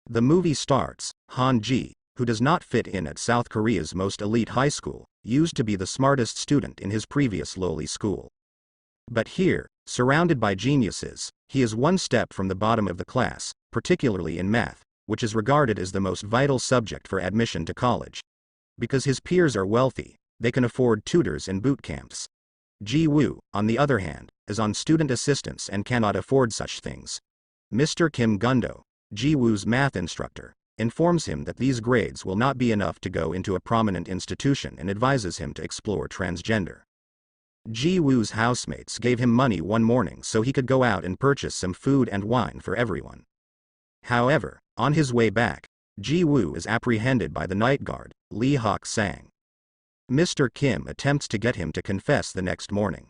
The movie starts, Han-ji, who does not fit in at South Korea's most elite high school, used to be the smartest student in his previous lowly school. But here, surrounded by geniuses, he is one step from the bottom of the class, particularly in math, which is regarded as the most vital subject for admission to college. Because his peers are wealthy, they can afford tutors and boot camps. Ji-woo, on the other hand, is on student assistance and cannot afford such things. Mr. Kim Gundo, Ji-woo's math instructor, informs him that these grades will not be enough to go into a prominent institution and advises him to explore transgender. Ji-woo's housemates gave him money one morning so he could go out and purchase some food and wine for everyone. However, on his way back, Ji-woo is apprehended by the night guard, Lee Hak-sang. Mr. Kim attempts to get him to confess the next morning.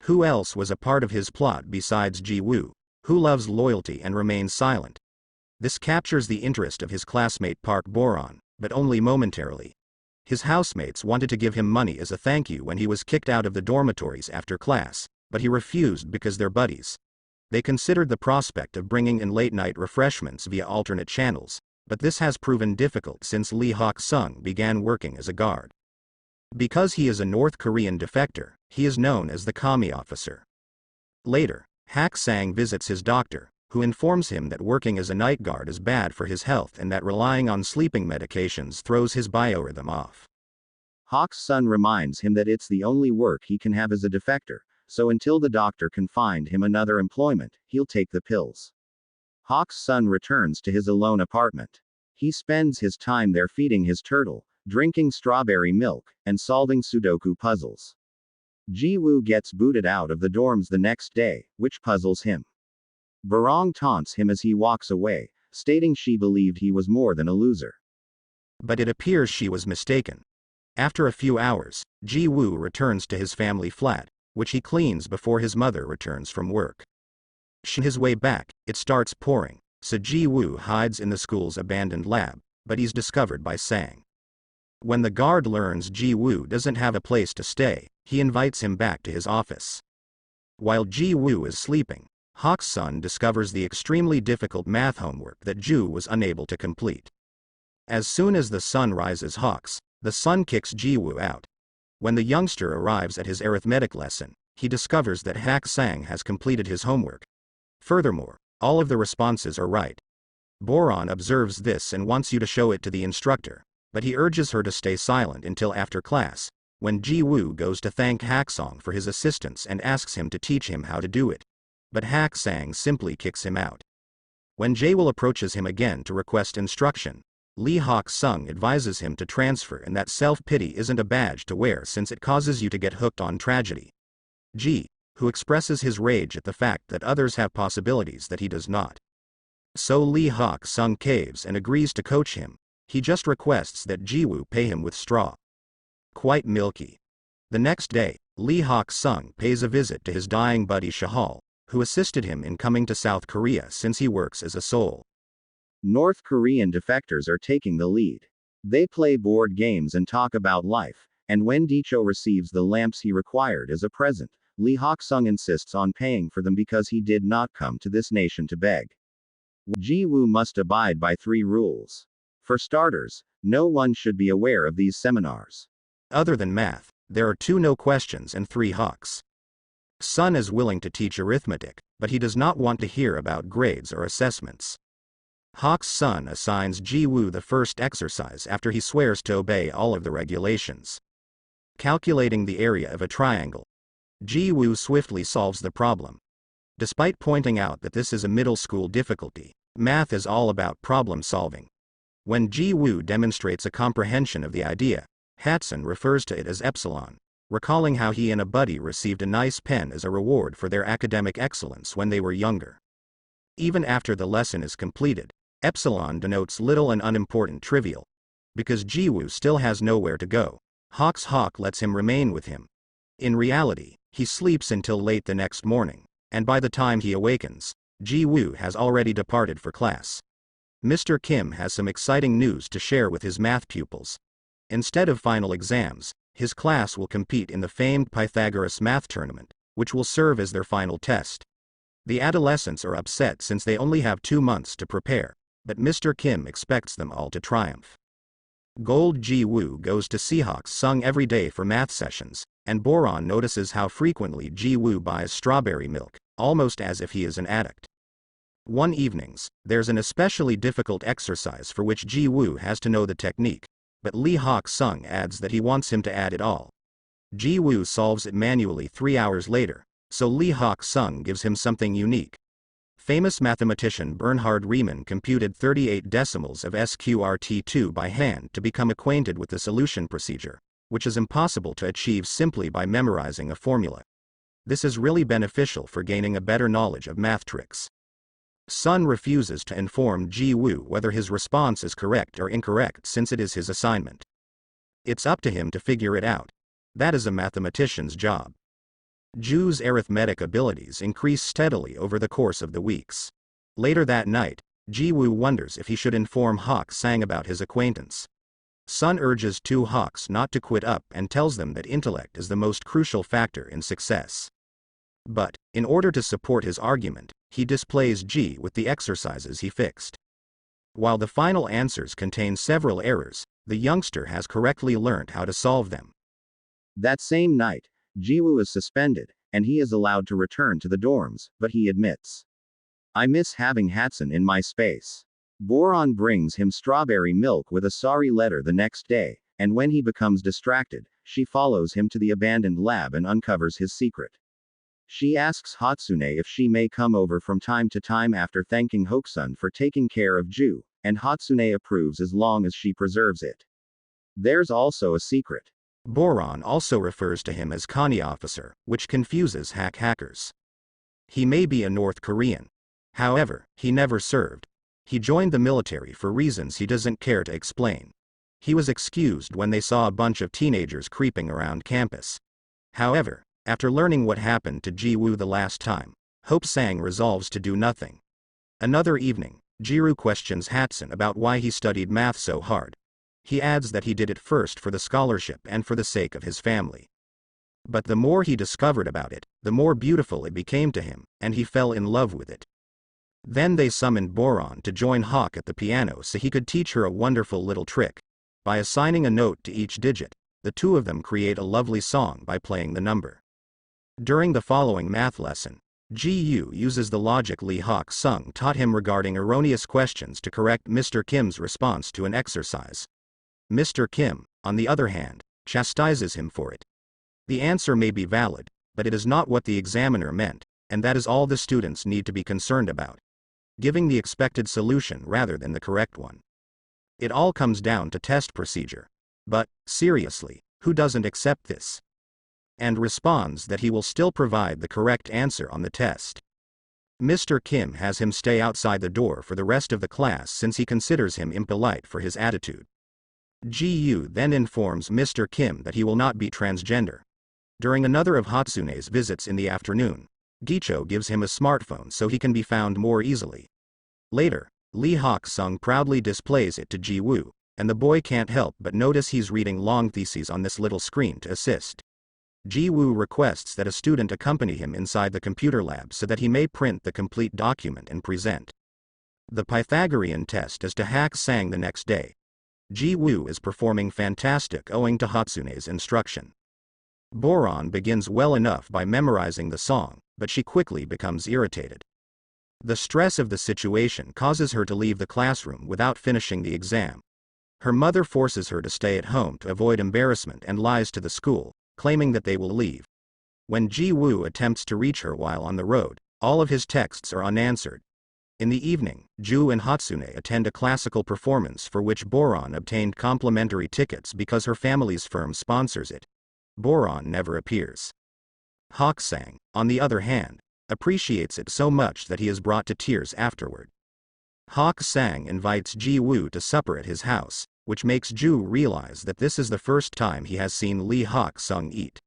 Who else was a part of his plot besides Ji-woo, who loves loyalty and remains silent? This captures the interest of his classmate Park Boron, but only momentarily. His housemates wanted to give him money as a thank you when he was kicked out of the dormitories after class, but he refused because they're buddies. They considered the prospect of bringing in late-night refreshments via alternate channels, but this has proven difficult since Lee Hak-sung began working as a guard. Because he is a North Korean defector, he is known as the commie officer. Later, Hak-sang visits his doctor, who informs him that working as a night guard is bad for his health and that relying on sleeping medications throws his biorhythm off. Hawk's son reminds him that it's the only work he can have as a defector, so until the doctor can find him another employment, he'll take the pills. Hawk's son returns to his alone apartment. He spends his time there feeding his turtle, drinking strawberry milk, and solving Sudoku puzzles. Ji-woo gets booted out of the dorms the next day, which puzzles him. Barong taunts him as he walks away, stating she believed he was more than a loser. But it appears she was mistaken. After a few hours, Ji-woo returns to his family flat, which he cleans before his mother returns from work. On his way back, it starts pouring, so Ji-woo hides in the school's abandoned lab, but he's discovered by Sang. When the guard learns Ji-woo doesn't have a place to stay, he invites him back to his office. While Ji-woo is sleeping, Hawk's son discovers the extremely difficult math homework that Ju was unable to complete. As soon as the sun rises, the sun kicks Ji-woo out. When the youngster arrives at his arithmetic lesson, he discovers that Hak-sang has completed his homework. Furthermore, all of the responses are right. Boron observes this and wants you to show it to the instructor, but he urges her to stay silent until after class, when Ji-woo goes to thank Hak-sang for his assistance and asks him to teach him how to do it. But Hak-sang simply kicks him out. When Jae-will approaches him again to request instruction, Lee Hak-sung advises him to transfer and that self-pity isn't a badge to wear since it causes you to get hooked on tragedy. Ji, who expresses his rage at the fact that others have possibilities that he does not. So Lee Hak-sung caves and agrees to coach him. He just requests that Ji-woo pay him with straw. Quite milky. The next day, Lee Hak-sung pays a visit to his dying buddy Shahal, who assisted him in coming to South Korea since he works as a Seoul. North Korean defectors are taking the lead. They play board games and talk about life, and when Deecho receives the lamps he required as a present, Lee Hak-sung insists on paying for them because he did not come to this nation to beg. Ji-woo must abide by 3 rules. For starters, no one should be aware of these seminars. Other than math, there are 2 no questions and 3 Hawks. Son is willing to teach arithmetic, but he does not want to hear about grades or assessments. Hawk's son assigns Ji-woo the first exercise after he swears to obey all of the regulations. Calculating the area of a triangle. Ji-woo swiftly solves the problem. Despite pointing out that this is a middle school difficulty, math is all about problem solving. When Ji-woo demonstrates a comprehension of the idea, Hatson refers to it as epsilon, recalling how he and a buddy received a nice pen as a reward for their academic excellence when they were younger. Even after the lesson is completed, epsilon denotes little and unimportant trivial. Because Ji-woo still has nowhere to go, Hawk lets him remain with him. In reality, he sleeps until late the next morning, and by the time he awakens, Ji-woo has already departed for class. Mr. Kim has some exciting news to share with his math pupils. Instead of final exams, his class will compete in the famed Pythagoras math tournament, which will serve as their final test. The adolescents are upset since they only have 2 months to prepare, but Mr. Kim expects them all to triumph. Gold Ji-woo goes to see Hak-sung every day for math sessions, and Boron notices how frequently Ji-woo buys strawberry milk, almost as if he is an addict. One evenings, there's an especially difficult exercise for which Ji-woo has to know the technique, but Lee Hak-sung adds that he wants him to add it all. Ji-woo solves it manually 3 hours later, so Lee Hak-sung gives him something unique. Famous mathematician Bernhard Riemann computed 38 decimals of SQRT2 by hand to become acquainted with the solution procedure, which is impossible to achieve simply by memorizing a formula. This is really beneficial for gaining a better knowledge of math tricks. Sun refuses to inform Ji-woo whether his response is correct or incorrect since it is his assignment. It's up to him to figure it out. That is a mathematician's job. Ju's arithmetic abilities increase steadily over the course of the weeks. Later that night, Ji-woo wonders if he should inform Hak-sang about his acquaintance. Sun urges two Haks not to quit up and tells them that intellect is the most crucial factor in success. But, in order to support his argument, he displays Ji with the exercises he fixed. While the final answers contain several errors, the youngster has correctly learned how to solve them. That same night, Ji-woo is suspended, and he is allowed to return to the dorms, but he admits, "I miss having Hatsun in my space." Boron brings him strawberry milk with a sorry letter the next day, and when he becomes distracted, she follows him to the abandoned lab and uncovers his secret. She asks Hatsune if she may come over from time to time after thanking Hoksun for taking care of Ju, and Hatsune approves as long as she preserves it. There's also a secret. Boron also refers to him as Connie officer, which confuses hackers. He may be a North Korean. However, he never served. He joined the military for reasons he doesn't care to explain. He was excused when they saw a bunch of teenagers creeping around campus. However, after learning what happened to Ji-woo the last time, Hope-sang resolves to do nothing. Another evening, Jiru questions Hatsun about why he studied math so hard. He adds that he did it first for the scholarship and for the sake of his family. But the more he discovered about it, the more beautiful it became to him, and he fell in love with it. Then they summoned Boron to join Hak at the piano so he could teach her a wonderful little trick. By assigning a note to each digit, the two of them create a lovely song by playing the number. During the following math lesson, Ji-woo uses the logic Lee Hak-sung taught him regarding erroneous questions to correct Mr. Kim's response to an exercise. Mr. Kim, on the other hand, chastises him for it. The answer may be valid, but it is not what the examiner meant, and that is all the students need to be concerned about. Giving the expected solution rather than the correct one. It all comes down to test procedure. But, seriously, who doesn't accept this? And responds that he will still provide the correct answer on the test. Mr. Kim has him stay outside the door for the rest of the class since he considers him impolite for his attitude. Ji-woo then informs Mr. Kim that he will not be transgender. During another of Hatsune's visits in the afternoon, Gicho gives him a smartphone so he can be found more easily. Later, Lee Hak-sung proudly displays it to Ji-woo, and the boy can't help but notice he's reading long theses on this little screen to assist. Ji-woo requests that a student accompany him inside the computer lab so that he may print the complete document and present. The Pythagorean test is to Hak-sang the next day. Ji-woo is performing fantastic owing to Hatsune's instruction. Boron begins well enough by memorizing the song, but she quickly becomes irritated. The stress of the situation causes her to leave the classroom without finishing the exam. Her mother forces her to stay at home to avoid embarrassment and lies to the school, claiming that they will leave. When Ji-woo attempts to reach her while on the road, all of his texts are unanswered. In the evening, Ju and Hatsune attend a classical performance for which Boron obtained complimentary tickets because her family's firm sponsors it. Boron never appears. Hak-sang, on the other hand, appreciates it so much that he is brought to tears afterward. Hak-sang invites Ji-woo to supper at his house, which makes Ju realize that this is the first time he has seen Lee Hak-sung eat.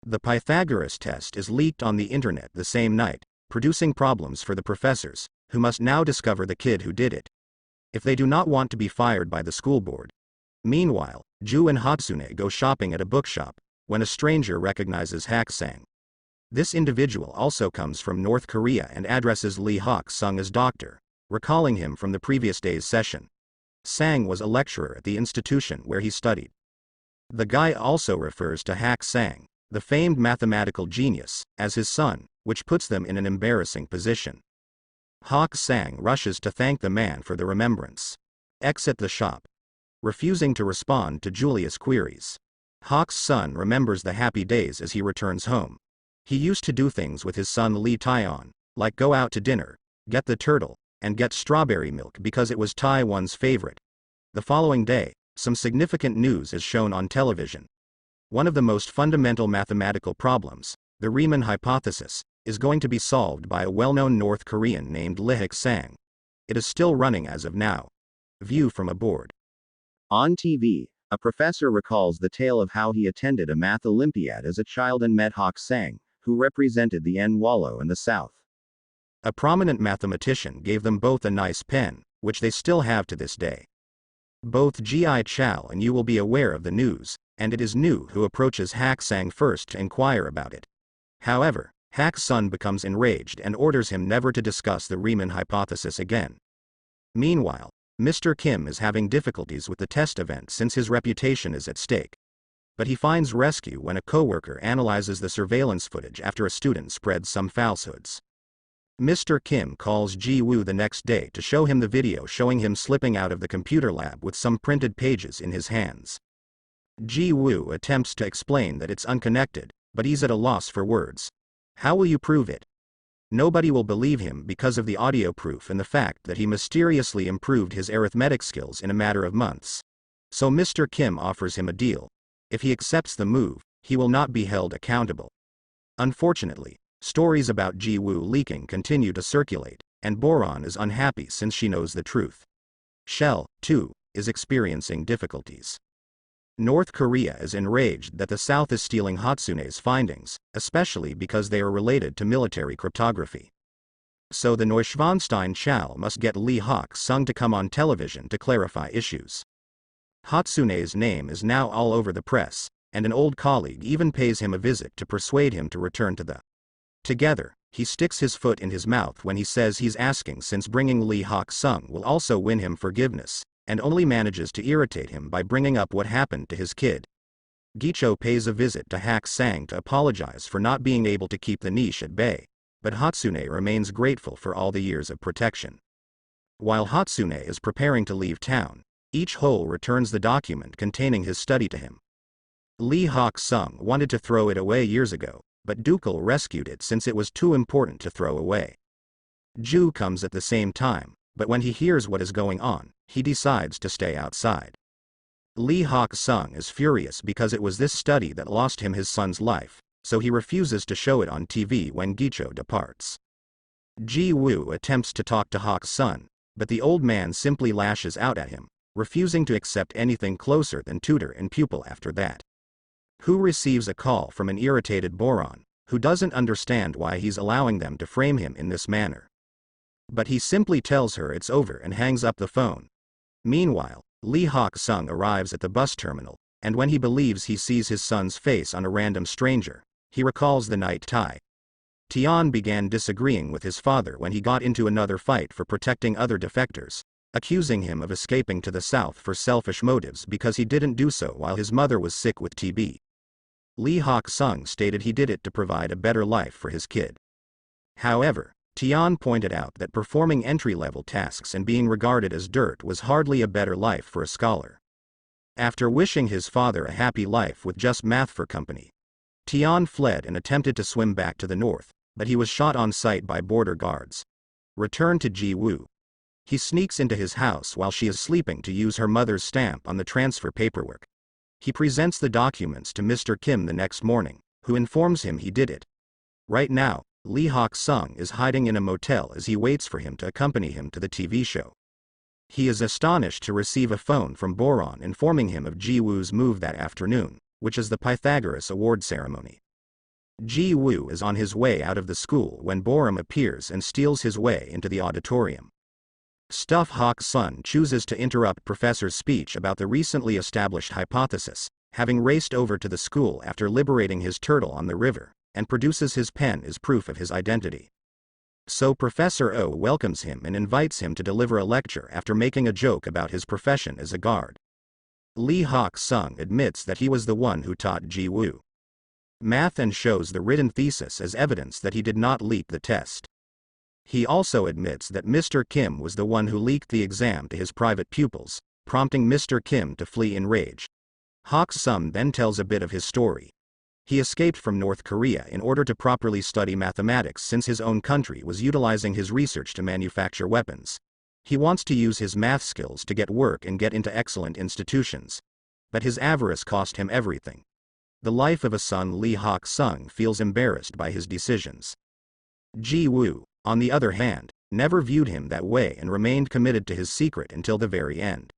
The Pythagoras test is leaked on the internet the same night, producing problems for the professors, who must now discover the kid who did it, if they do not want to be fired by the school board. Meanwhile, Ju and Hatsune go shopping at a bookshop, when a stranger recognizes Hak-sang. This individual also comes from North Korea and addresses Lee Hak-sung as doctor, recalling him from the previous day's session. Sang was a lecturer at the institution where he studied. The guy also refers to Hak Sang, the famed mathematical genius, as his son, which puts them in an embarrassing position. Hak Sang rushes to thank the man for the remembrance. Exit the shop. Refusing to respond to Julia's queries. Hak's son remembers the happy days as he returns home. He used to do things with his son Lee Taion, like go out to dinner, get the turtle, and get strawberry milk because it was Taiwan's favorite. The following day, some significant news is shown on television. One of the most fundamental mathematical problems, the Riemann hypothesis, is going to be solved by a well-known North Korean named Lee Sang. It is still running as of now. View from aboard. On TV, a professor recalls the tale of how he attended a math Olympiad as a child and met Hak Sang, who represented the Nwalo in the South. A prominent mathematician gave them both a nice pen, which they still have to this day. Both Gi Chao and you will be aware of the news, and it is Nu who approaches Hak Sang first to inquire about it. However, Hak's son becomes enraged and orders him never to discuss the Riemann hypothesis again. Meanwhile, Mr. Kim is having difficulties with the test event since his reputation is at stake. But he finds rescue when a coworker analyzes the surveillance footage after a student spreads some falsehoods. Mr. Kim calls Ji Woo the next day to show him the video showing him slipping out of the computer lab with some printed pages in his hands. Ji Woo attempts to explain that it's unconnected, but he's at a loss for words. How will you prove it? Nobody will believe him because of the audio proof and the fact that he mysteriously improved his arithmetic skills in a matter of months. So Mr. Kim offers him a deal. If he accepts the move, he will not be held accountable. Unfortunately, stories about Ji Woo leaking continue to circulate, and Boron is unhappy since she knows the truth. Shell, too, is experiencing difficulties. North Korea is enraged that the South is stealing Hatsune's findings, especially because they are related to military cryptography. So the Neuschwanstein Chao must get Lee Hak Sung to come on television to clarify issues. Hatsune's name is now all over the press, and an old colleague even pays him a visit to persuade him to return to the. Together, he sticks his foot in his mouth when he says he's asking since bringing Lee Hak Sung will also win him forgiveness, and only manages to irritate him by bringing up what happened to his kid. Gicho pays a visit to Hak Sang to apologize for not being able to keep the niche at bay, but Hatsune remains grateful for all the years of protection. While Hatsune is preparing to leave town, each Hole returns the document containing his study to him. Lee Hak Sung wanted to throw it away years ago, but Dukal rescued it since it was too important to throw away. Ju comes at the same time, but when he hears what is going on, he decides to stay outside. Lee Hak Sung is furious because it was this study that lost him his son's life, so he refuses to show it on TV when Gicho departs. Ji Woo attempts to talk to Hak's son, but the old man simply lashes out at him, refusing to accept anything closer than tutor and pupil after that. Who receives a call from an irritated Boron, who doesn't understand why he's allowing them to frame him in this manner. But he simply tells her it's over and hangs up the phone. Meanwhile, Lee Hak Sung arrives at the bus terminal, and when he believes he sees his son's face on a random stranger, he recalls the night Tian began disagreeing with his father when he got into another fight for protecting other defectors, accusing him of escaping to the south for selfish motives because he didn't do so while his mother was sick with TB. Lee Hak Sung stated he did it to provide a better life for his kid. However, Tian pointed out that performing entry-level tasks and being regarded as dirt was hardly a better life for a scholar. After wishing his father a happy life with just math for company, Tian fled and attempted to swim back to the north, but he was shot on sight by border guards. Return to Ji Woo. He sneaks into his house while she is sleeping to use her mother's stamp on the transfer paperwork. He presents the documents to Mr. Kim the next morning, who informs him he did it. Right now, Lee Hak Sung is hiding in a motel as he waits for him to accompany him to the TV show. He is astonished to receive a phone from Boron informing him of Ji Woo's move that afternoon, which is the Pythagoras Award ceremony. Ji Woo is on his way out of the school when Boron appears and steals his way into the auditorium. Stuff Hak Sun chooses to interrupt Professor's speech about the recently established hypothesis, having raced over to the school after liberating his turtle on the river, and produces his pen as proof of his identity. So Professor O welcomes him and invites him to deliver a lecture after making a joke about his profession as a guard. Lee Hak-sung admits that he was the one who taught Ji-woo math and shows the written thesis as evidence that he did not leak the test. He also admits that Mr. Kim was the one who leaked the exam to his private pupils, prompting Mr. Kim to flee in rage. Hak-sung then tells a bit of his story. He escaped from North Korea in order to properly study mathematics since his own country was utilizing his research to manufacture weapons. He wants to use his math skills to get work and get into excellent institutions. But his avarice cost him everything. The life of a son Lee Hak-sung feels embarrassed by his decisions. Ji-woo, on the other hand, never viewed him that way and remained committed to his secret until the very end.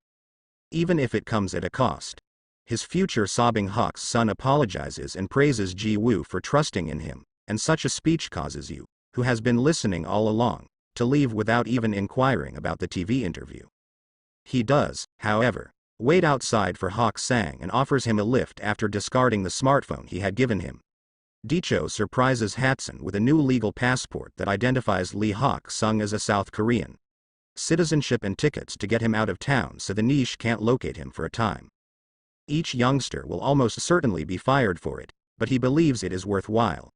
Even if it comes at a cost. His future sobbing Hawk's son apologizes and praises Ji-woo for trusting in him, and such a speech causes you, who has been listening all along, to leave without even inquiring about the TV interview. He does, however, wait outside for Hak-sang and offers him a lift after discarding the smartphone he had given him. Deecho surprises Hatsun with a new legal passport that identifies Lee Hak-sung as a South Korean citizenship and tickets to get him out of town so the niche can't locate him for a time. Each youngster will almost certainly be fired for it, but he believes it is worthwhile.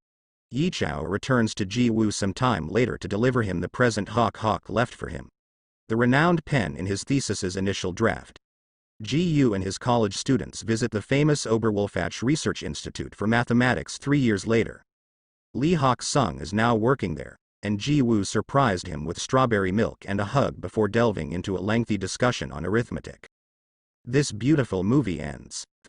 Yichao returns to Ji-woo some time later to deliver him the present Hak left for him, the renowned pen in his thesis's initial draft. Ji-woo and his college students visit the famous Oberwolfach Research Institute for Mathematics 3 years later. Lee Hak-sung is now working there, and Ji-woo surprised him with strawberry milk and a hug before delving into a lengthy discussion on arithmetic. This beautiful movie ends.